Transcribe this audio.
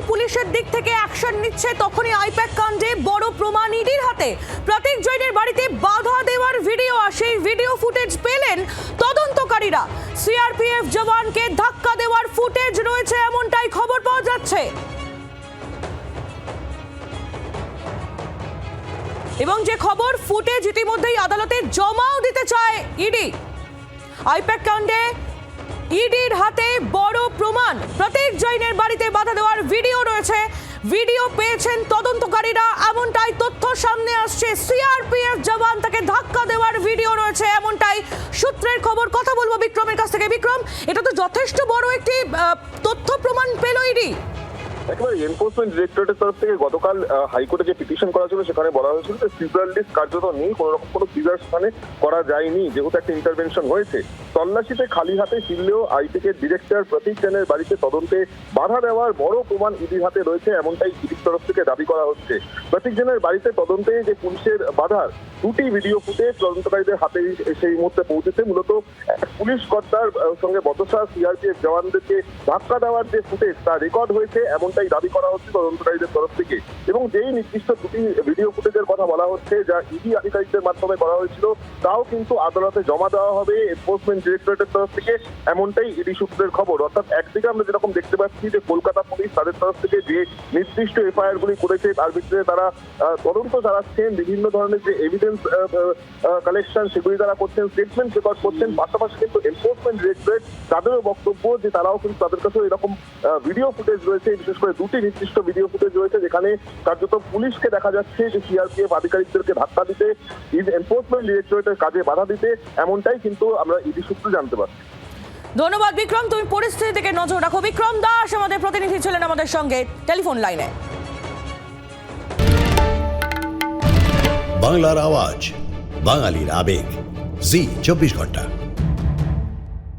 পুলিশের দিক থেকে অ্যাকশন নিচ্ছে, তখনই আইপ্যাক কাণ্ডে বড় প্রমাণ ইডির হাতে। প্রতীক জৈনের বাড়িতে বাধা দেওয়ার ভিডিও, সেই ভিডিও ফুটেজ পেলেন তদন্তকারীরা। সিআরপিএফ জওয়ানকে ধাক্কা দেওয়ার ফুটেজ রয়েছে, এমনটাই খবর পাওয়া যাচ্ছে। এবং যে খবর, ফুটেজ ইতিমধ্যেই আদালতে জমাও দিতে চায় ইডি। আইপ্যাক কাণ্ডে ইডির হাতে বড় প্রমাণ। প্রতীক জৈনের বাড়িতে বাধা দেওয়ার ভিডিও রয়েছে, ভিডিও পেয়েছেন তদন্তকারীরা, এমনটাই তথ্য সামনে আসছে। সিআরপিএফ জওয়ান তাকে ধাক্কা দেওয়ার ভিডিও রয়েছে, এমনটাই সূত্রের খবর। কথা বলবো বিক্রমের কাছ থেকে। বিক্রম, এটা তো যথেষ্ট বড় একটি তথ্য প্রমাণ পেল ইডি। একেবারে এনফোর্সমেন্ট ডিরেক্টরেটের তরফ থেকে গতকাল হাইকোর্টে যে পিটিশন করা ছিল সেখানে বলা হয়েছিল যে সিজার লিস্ট কার্যত নেই, কোনো রকম কোনো সিজার সেখানে করা যায়নি, যেহেতু একটা ইন্টারভেনশন হয়েছে। তল্লাশিতে খালি হাতে ফিরলেও আইপ্যাকের ডিরেক্টর প্রতীক জৈনের বাড়িতে তদন্তে বাধা দেওয়ার বড় প্রমাণ ইডির হাতে রয়েছে, এমনটাই ইডির তরফ থেকে দাবি করা হচ্ছে। প্রতীক জৈনের বাড়িতে তদন্তে যে পুলিশের বাধার দুটি ভিডিও ফুটেজ তদন্তকারীদের হাতে সেই মুহূর্তে পৌঁছেছে। মূলত পুলিশ কর্তার সঙ্গে বচসা সিআরপিএফ জওয়ানদেরকে ধাক্কা দেওয়ার যে ফুটেজ তা রেকর্ড হয়েছে, এমনটাই দাবি করা হচ্ছে তদন্তকারীদের তরফ থেকে। এবং যেই নির্দিষ্ট দুটি ভিডিও ফুটেজের কথা বলা হচ্ছে, যা ইডি আধিকারিকদের মাধ্যমে করা হয়েছিল, তাও কিন্তু আদালতে জমা দেওয়া হবে এনফোর্সমেন্ট ডিরেক্টরেটের তরফ থেকে, এমনটাই ইডি সূত্রের খবর। অর্থাৎ একদিকে আমরা যেরকম দেখতে পাচ্ছি যে কলকাতা পুলিশ তাদের তরফ থেকে যে নির্দিষ্ট এফআইআর গুলি করেছে তার ভিত্তিতে তারা তদন্ত চালাচ্ছেন, বিভিন্ন ধরনের যে এভিডেন্স কালেকশন সেগুলি তারা করছেন, স্টেটমেন্ট রেকর্ড করছেন। পাশাপাশি কিন্তু এনফোর্সমেন্ট ডিরেক্টরেট তাদেরও বক্তব্য যে তারাও কিন্তু তাদের কাছেও এরকম ভিডিও ফুটেজ রয়েছে, বিশেষ করে দুটি নির্দিষ্ট ভিডিও ফুটেজ রয়েছে, যেখানে কার্যত পুলিশকে দেখা যাচ্ছে যে সিআরপিএফ আধিকারিকদেরকে ধাক্কা দিতে, এনফোর্সমেন্ট ডিরেক্টরেটের কাজে বাধা দিতে, এমনটাই কিন্তু আমরা ইডি সূত্রে জানতে পারছি। ধন্যবাদ বিক্রম, তুমি পরিস্থিতির দিকে নজর রাখো। বিক্রম দাস আমাদের প্রতিনিধি ছিলেন আমাদের সঙ্গে টেলিফোন লাইনে। বাংলার আওয়াজ, বাঙালির আবেগ, জি 24 ঘন্টা।